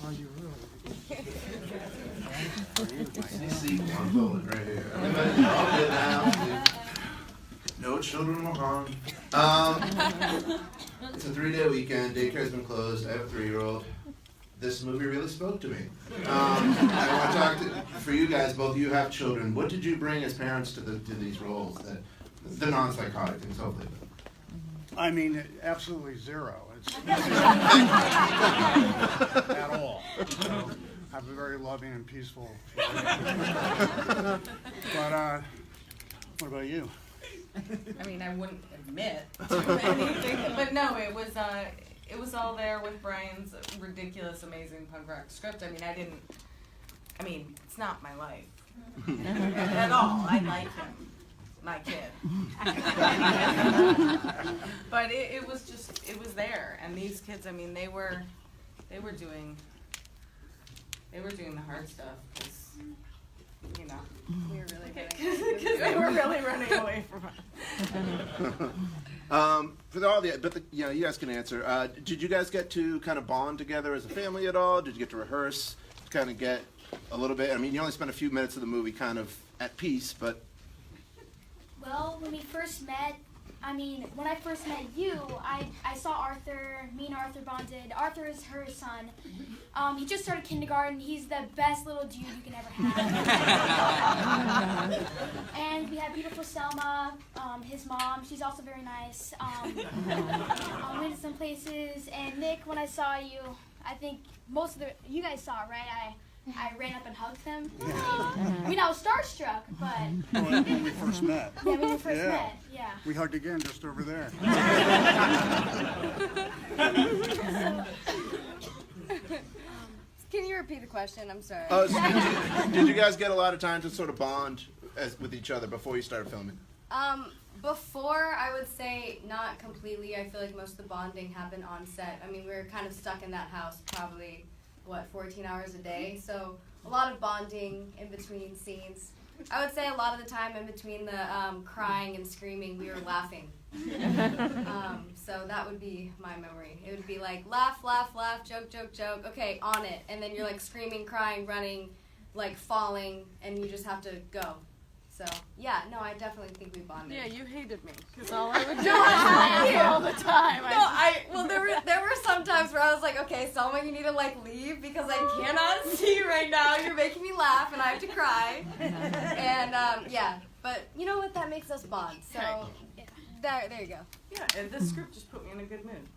Are you really? Seat one bullet right here. Everybody all good now. No children were harmed. It's a 3-day weekend. Daycare's been closed. I have a 3-year-old. This movie really spoke to me. I want to talk to, for you guys, both of you have children. What did you bring as parents to these roles? The non-psychotic things, hopefully. I mean, absolutely zero. It's at all. So, I have a very loving and peaceful relationship. But what about you? I mean, I wouldn't admit to anything, but no, it was all there with Brian's ridiculous, amazing punk rock script. I mean, it's not my life at all. I like him, my kid. But it was there, and these kids, I mean, they were doing the hard stuff, because, you know, we were really because they were really running away from us. For all you guys can answer. Did you guys get to kind of bond together as a family at all? Did you get to rehearse, kind of get a little bit? I mean, you only spent a few minutes of the movie kind of at peace, but. Well, when I first met you, I saw Arthur. Me and Arthur bonded. Arthur is her son. He just started kindergarten. He's the best little dude you can ever have. And we have beautiful Selma, his mom. She's also very nice. We went to some places. And Nick, when I saw you, I think you guys saw, right? I ran up and hugged him. I mean, I was starstruck, but. When we first met. Yeah, when we first met, yeah. We hugged again just over there. Can you repeat the question? I'm sorry. So did you guys get a lot of time to sort of bond with each other before you started filming? Before, I would say not completely. I feel like most of the bonding happened on set. I mean, we were kind of stuck in that house probably, 14 hours a day? So a lot of bonding in between scenes. I would say a lot of the time in between the crying and screaming, we were laughing. So that would be my memory. It would be like laugh, laugh, laugh, joke, joke, joke. Okay, on it. And then you're like screaming, crying, running, like falling, and you just have to go. So, yeah, no, I definitely think we bonded. Yeah, you hated me, because all I would do was laugh all the time. Well, there were some times where I was like, okay, Selma, you need to, like, leave, because I cannot see you right now. You're making me laugh, and I have to cry. And, yeah, but you know what? That makes us bond. So, there you go. Yeah, and this script just put me in a good mood.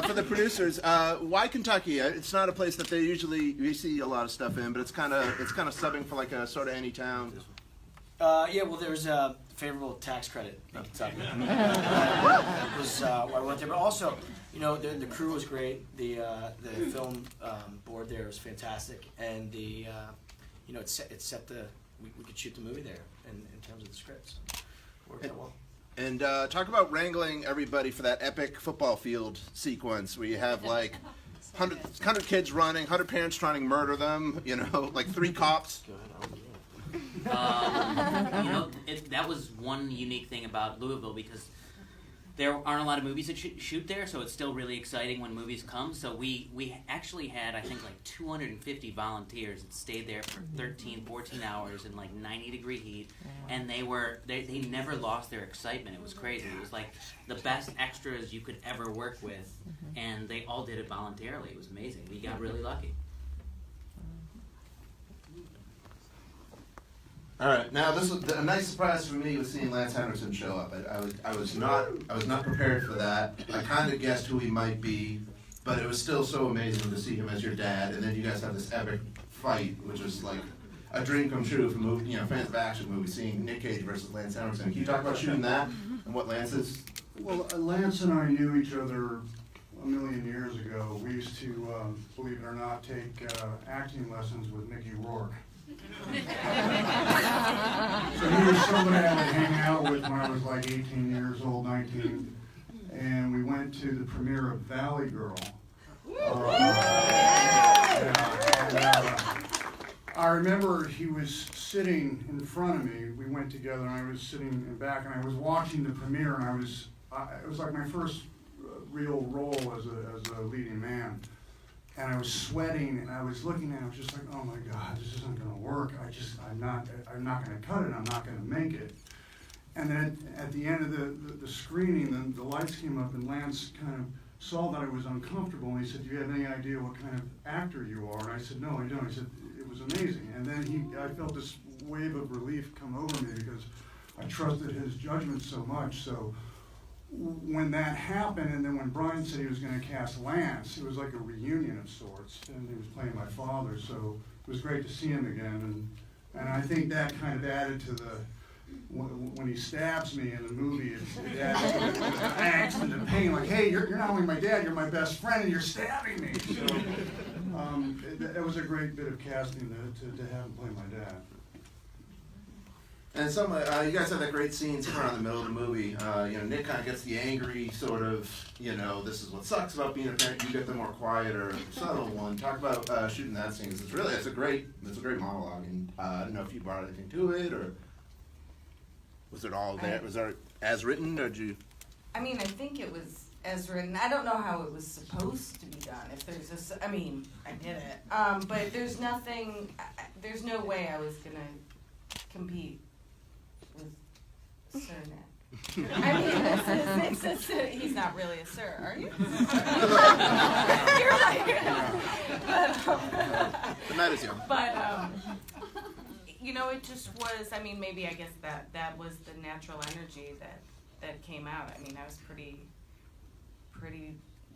For the producers, why Kentucky? It's not a place that we see a lot of stuff in, but it's kind of subbing for like a sort of any town. Yeah, well, there's a favorable tax credit in Kentucky. It was why I went there, but also, you know, the crew was great. The film board there was fantastic, and you know, it set the we could shoot the movie there in terms of the scripts. Worked out well. And talk about wrangling everybody for that epic football field sequence where you have like 100 kids running, 100 parents trying to murder them, you know, like 3 cops. You know, that was one unique thing about Louisville, because there aren't a lot of movies that shoot there, so it's still really exciting when movies come. So we actually had, I think, like 250 volunteers that stayed there for 13, 14 hours in like 90-degree heat, and they never lost their excitement. It was crazy. It was like the best extras you could ever work with, and they all did it voluntarily. It was amazing. We got really lucky. All right, now this was a nice surprise for me was seeing Lance Henriksen show up. I was not prepared for that. I kind of guessed who he might be, but it was still so amazing to see him as your dad. And then you guys have this epic fight, which was like a dream come true for fans of action movies, seeing Nick Cage versus Lance Henriksen. Can you talk about shooting that and what Lance is? Well, Lance and I knew each other a million years ago. We used to, believe it or not, take acting lessons with Mickey Rourke. So he was somebody I would hang out with when I was like 18 years old, 19, and we went to the premiere of Valley Girl. I remember he was sitting in front of me. We went together, and I was sitting in back, and I was watching the premiere, and it was like my first real role as a leading man. And I was sweating, and I was looking at it, I was just like, oh my God, this isn't gonna work. I'm not gonna cut it, I'm not gonna make it. And then at the end of the screening, the lights came up, and Lance kind of saw that I was uncomfortable, and he said, do you have any idea what kind of actor you are? And I said, no, I don't. He said, it was amazing. And then I felt this wave of relief come over me because I trusted his judgment so much. So when that happened, and then when Brian said he was going to cast Lance, it was like a reunion of sorts, and he was playing my father, so it was great to see him again, and I think that kind of added to when he stabs me in the movie, it adds to the angst and the pain, like, hey, you're not only my dad, you're my best friend, and you're stabbing me. So it was a great bit of casting to have him play my dad. And you guys have that great scene somewhere around the middle of the movie. Nick kind of gets the angry sort of, this is what sucks about being a parent. You get the more quieter, subtle one. Talk about shooting that scene. It's a great monologue. And I don't know if you brought anything to it, or was it all there? Was it as written, or did you? I mean, I think it was as written. I don't know how it was supposed to be done. If there's I did it. But there's nothing. There's no way I was gonna compete with Sir Nick. I mean, he's not really a sir, are you? You're like, The night is young. But it just was. I mean, maybe I guess that was the natural energy that came out. I mean, I was pretty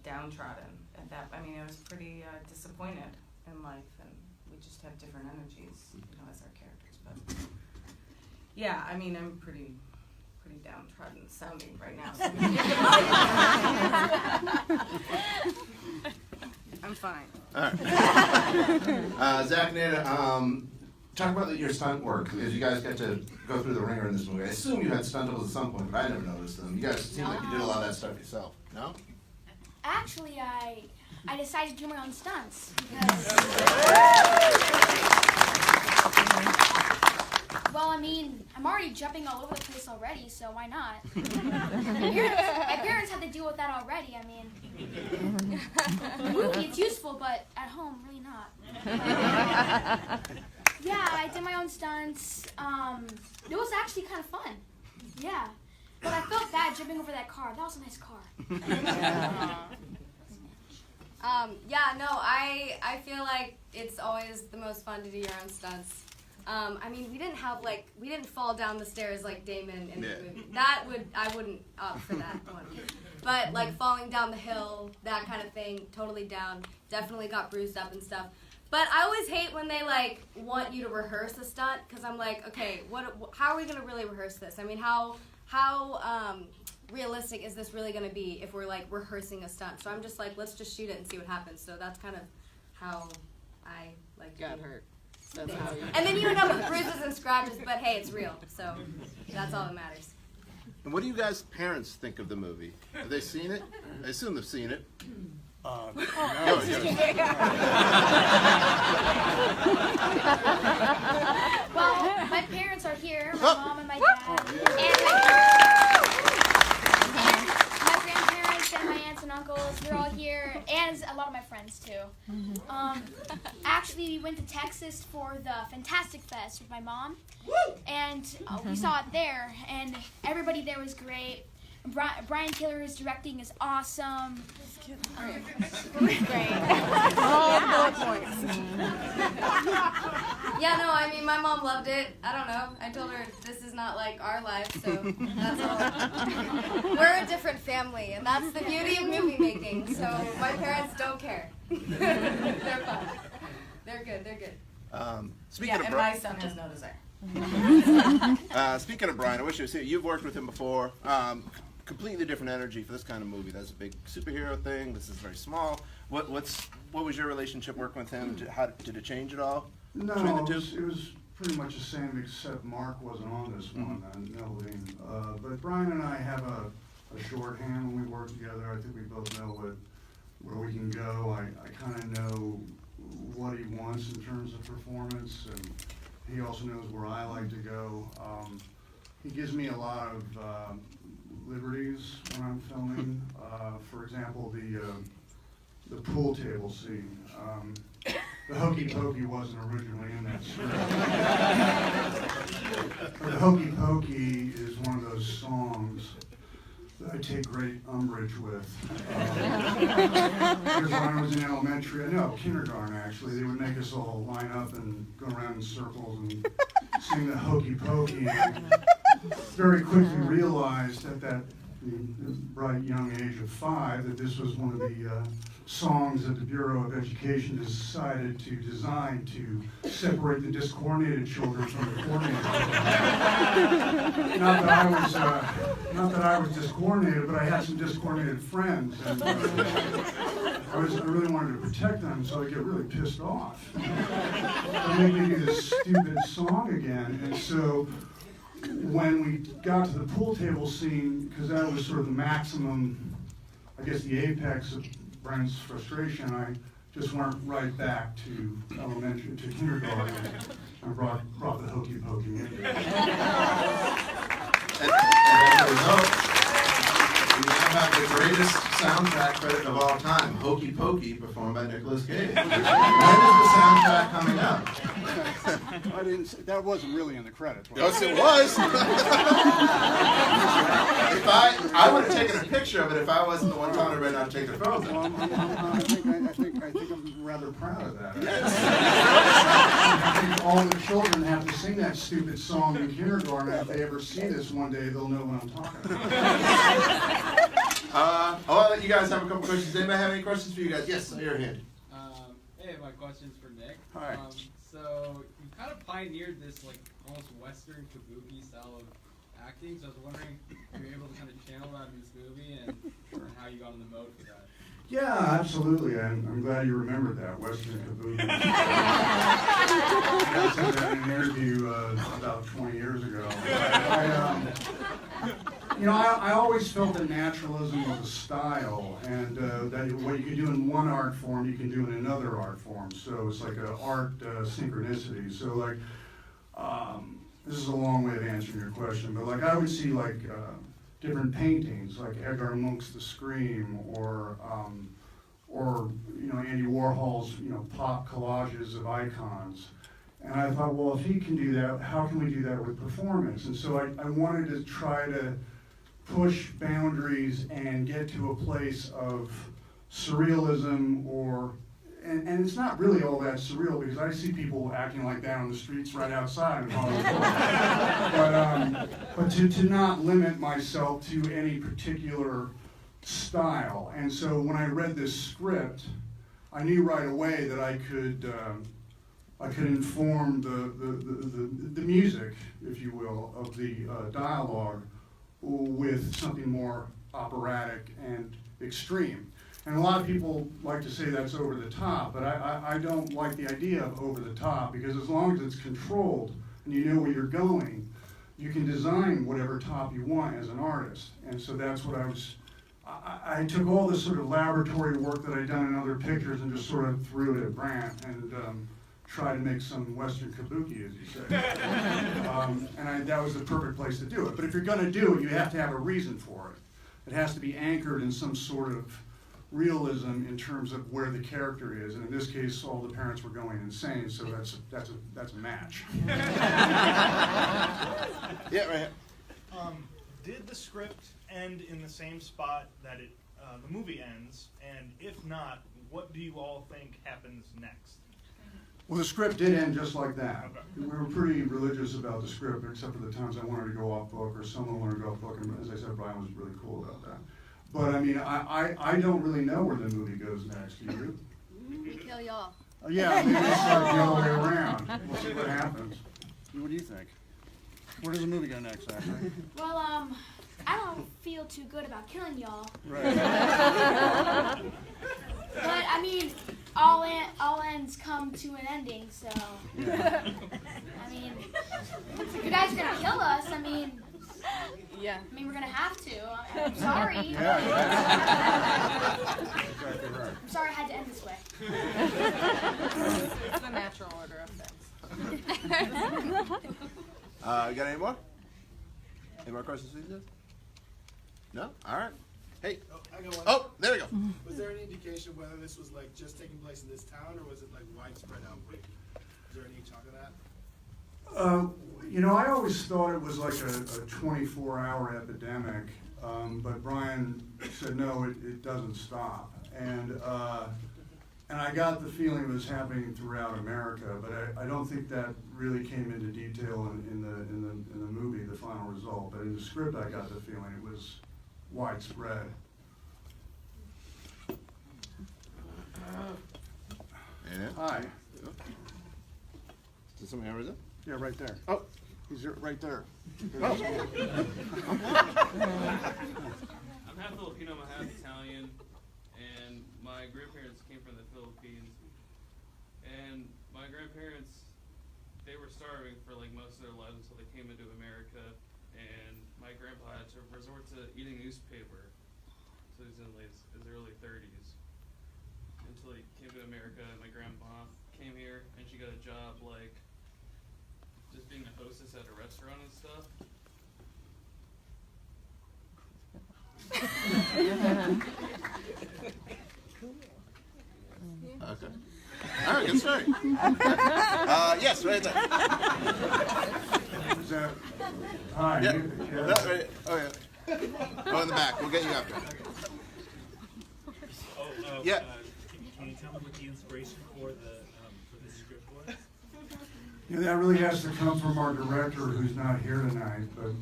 downtrodden at that. I mean, I was pretty disappointed in life, and we just have different energies, as our characters. But yeah, I mean, I'm pretty downtrodden sounding right now. I'm fine. All right. Zach and Anna, talk about your stunt work, because you guys get to go through the ringer in this movie. I assume you had stunt doubles at some point, but I never noticed them. You guys seem like you did a lot of that stuff yourself. No? Actually, I decided to do my own stunts because, well, I mean, I'm already jumping all over the place already, so why not? My parents had to deal with that already. I mean, the movie, it's useful, but at home, really not. Yeah, I did my own stunts. It was actually kind of fun. Yeah. But I felt bad jumping over that car. That was a nice car. I feel like it's always the most fun to do your own stunts. I mean, we didn't fall down the stairs like Damon in the movie. I wouldn't opt for that one. But like falling down the hill, that kind of thing, totally down. Definitely got bruised up and stuff. But I always hate when they want you to rehearse a stunt, because I'm like, okay, how are we gonna really rehearse this? I mean, how realistic is this really gonna be if we're rehearsing a stunt? So I'm just like, let's just shoot it and see what happens. So that's kind of how I got hurt. That's how you... And then you end up with bruises and scratches, but hey, it's real. So that's all that matters. And what do you guys' parents think of the movie? Have they seen it? I assume they've seen it. No. Well, my parents are here, my mom and my dad, and my grandparents and my aunts and uncles. They're all here, and a lot of my friends too. Actually, we went to Texas for the Fantastic Fest with my mom, and we saw it there, and everybody there was great. Brian Taylor's directing is awesome. Great. Yeah, no, I mean, my mom loved it. I don't know. I told her this is not like our life, so that's all. We're a different family, and that's the beauty of movie making. So my parents don't care. They're fun. They're good. And my son has no desire. Speaking of Brian, I wish you would see it. You've worked with him before. Completely different energy for this kind of movie. That's a big superhero thing. This is very small. What was your relationship working with him? How did it change at all? No, it was pretty much the same, except Mark wasn't on this one. But Brian and I have a shorthand when we work together. I think we both know where we can go. I kind of know what he wants in terms of performance, and he also knows where I like to go. He gives me a lot of liberties when I'm filming. For example, the pool table scene. The Hokey Pokey wasn't originally in that script. But the Hokey Pokey is one of those songs that I take great umbrage with. Because when I was in elementary, kindergarten actually, they would make us all line up and go around in circles and sing the Hokey Pokey. And I very quickly realized at that bright young age of 5 that this was one of the songs that the Bureau of Education decided to design to separate the discoordinated children from the coordinated children. Not that I was discoordinated, but I had some discoordinated friends, and I really wanted to protect them, so I get really pissed off. They make me do this stupid song again, and so when we got to the pool table scene, because that was sort of the maximum, I guess the apex of Brian's frustration, I just went right back to kindergarten and brought the Hokey Pokey in. And as a result, we now have the greatest soundtrack credit of all time, Hokey Pokey, performed by Nicolas Cage. When is the soundtrack coming out? I didn't say, that wasn't really in the credits. Yes, it was. I would have taken a picture of it if I wasn't the one telling everybody not to take their phones. Well, I think I'm rather proud of that. Yes. I think all the children have to sing that stupid song in kindergarten. If they ever see this one day, they'll know what I'm talking about. I'll let you guys have a couple questions. Anybody have any questions for you guys? Yes, your hand. Hey, my question's for Nick. Hi. So you kind of pioneered this like almost Western kabuki style of acting. So I was wondering if you were able to kind of channel that in this movie and or how you got in the mode for that. Yeah, absolutely. I'm glad you remembered that, Western Kabuki. I said that in an interview about 20 years ago. I always felt that naturalism was a style, and that what you can do in one art form, you can do in another art form. So it's like an art synchronicity. So like, this is a long way of answering your question, but like I would see like different paintings, like Edgar Munch's The Scream, or Andy Warhol's pop collages of icons. And I thought, well, if he can do that, how can we do that with performance? And so I wanted to try to push boundaries and get to a place of surrealism, and it's not really all that surreal because I see people acting like that on the streets right outside in Hollywood. But to not limit myself to any particular style. And so when I read this script, I knew right away that I could inform the music, if you will, of the dialogue with something more operatic and extreme. And a lot of people like to say that's over the top, but I don't like the idea of over the top, because as long as it's controlled and you know where you're going, you can design whatever top you want as an artist. And so that's what I took all this sort of laboratory work that I'd done in other pictures and just sort of threw it at Brant and try to make some Western kabuki, as you say. That was the perfect place to do it. But if you're going to do it, you have to have a reason for it. It has to be anchored in some sort of realism in terms of where the character is. And in this case, all the parents were going insane, so that's a match. Yeah, right here. Did the script end in the same spot that the movie ends? And if not, what do you all think happens next? Well, the script did end just like that. Okay. We were pretty religious about the script, except for the times I wanted to go off book or someone wanted to go off book, and as I said, Brian was really cool about that. But I mean, I don't really know where the movie goes next, do you? We kill y'all. Yeah, maybe it's like the other way around. We'll see what happens. What do you think? Where does the movie go next, actually? Well, I don't feel too good about killing y'all. Right. But I mean, all ends come to an ending, so. Yeah. I mean, if you guys are gonna kill us, I mean, Yeah. we're gonna have to. I'm sorry. Yeah. Exactly right. I'm sorry I had to end this way. It's the natural order of things. You got any more? Any more questions, please? No? All right. Hey. Oh, I got one. Oh, there we go. Was there any indication whether this was like just taking place in this town, or was it like widespread outbreak? Is there any talk of that? You know, I always thought it was like a 24-hour epidemic, but Brian said no, it doesn't stop. And I got the feeling it was happening throughout America, but I don't think that really came into detail in the movie, the final result. But in the script, I got the feeling it was widespread. And Hi. Is some hammers in? Yeah, right there. Oh. He's right there. Oh. I'm half Filipino, I'm half Italian, and my grandparents came from the Philippines. And my grandparents, they were starving for like most of their lives until they came into America. And my grandpa had to resort to eating newspaper until he was in like his early 30s. Until he came to America, and my grandma came here, and she got a job like just being a hostess at a restaurant and stuff. Okay. All right, good story. Yes, right there. Is that, hi. Yeah. you- No, right. Oh, yeah. Go in the back. We'll get you after. Yeah. Can you tell me what the inspiration for the script was? You know, that really has to come from our director, who's not here tonight, but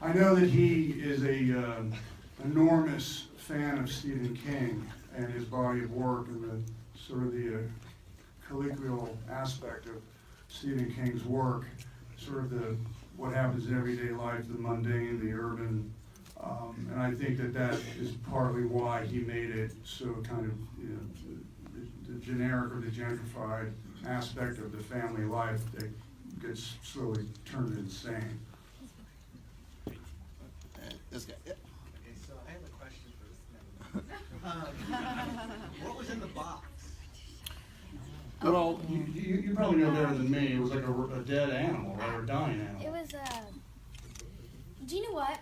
I know that he is a enormous fan of Stephen King and his body of work and the sort of the colloquial aspect of Stephen King's work, sort of the what happens in everyday life, the mundane, the urban, and I think that is partly why he made it so kind of, you know, the generic or the gentrified aspect of the family life that gets slowly turned insane. This guy. Yeah. Okay, so I have a question for this. What was in the box? Well, you probably know better than me. It was like a dead animal, right, or a dying animal. It was do you know what?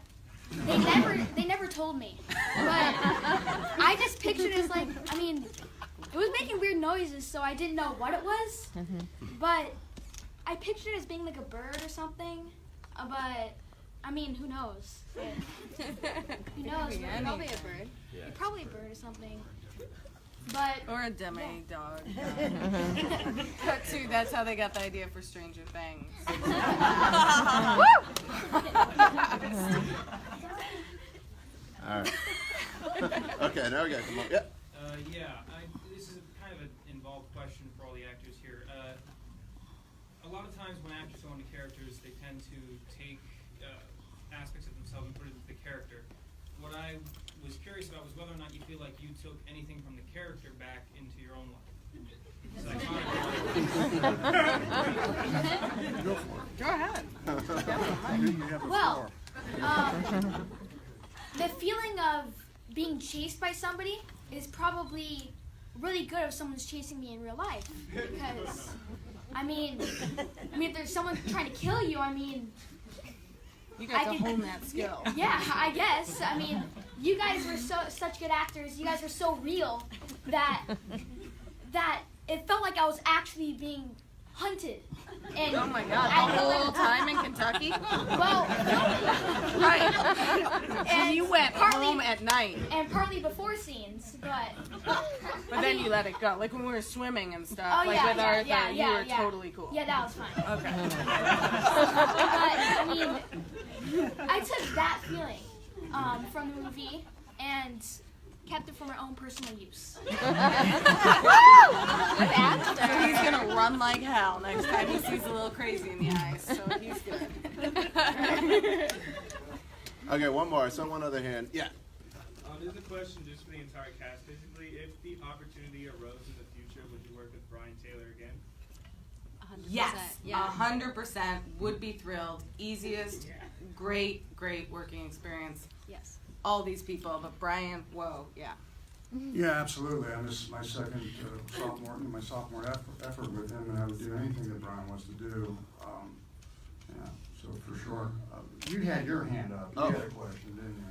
They never told me. But I just pictured it as like, I mean, it was making weird noises, so I didn't know what it was. But I pictured it as being like a bird or something. But I mean, who knows? Who knows? Probably a bird. Probably a bird or something. But Or a demi dog. But too, that's how they got the idea for Stranger Things. All right. Okay, now we got come on. Yeah. This is kind of an involved question for all the actors here. A lot of times when actors go into characters, they tend to take aspects of themselves and put it into the character. What I was curious about was whether or not you feel like you took anything from the character back into your own life. Go for it. Go ahead. You have the Well, floor. the feeling of being chased by somebody is probably really good if someone's chasing me in real life. Because, I mean, if there's someone trying to kill you, I mean, You got to hone that skill. yeah, I guess. I mean, you guys were such good actors. You guys were so real that it felt like I was actually being hunted. And Oh my God, the whole time in Kentucky? Well, Right. and And you went partly, home at night. and partly before scenes, but But then you let it go. Like when we were swimming and stuff. Oh, like yeah, with yeah, Arthur, yeah, you yeah, were yeah. totally cool. yeah, that was fine. Okay. But I mean, I took that feeling from the movie and kept it for my own personal use. So he's gonna run like hell next time he sees a little crazy in the eyes. So he's good. Okay, one more. Someone other hand. Yeah. This is a question just for the entire cast. Basically, if the opportunity arose in the future, would you work with Brian Taylor again? 100%. Yes, Yeah. 100% would be thrilled. Easiest, great working experience. Yes. All these people, but Brian, whoa, yeah. Yeah, absolutely. And this is my second sophomore effort with him, and I would do anything that Brian wants to do. Yeah, so for sure. You had your hand up. You Oh. had a question, didn't you?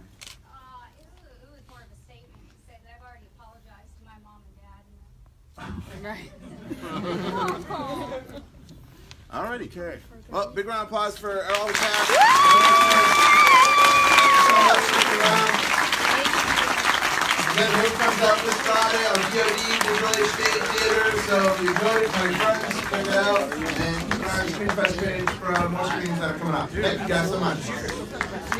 Alrighty. Okay. Well, big round of applause for all the cast. Again, the movie comes out this Friday on VOD, Visual State Theater. So if you enjoyed it, tell your friends, check it out, and keep an eye on the Screenfest page for more screenings that are coming up. Thank you guys so much.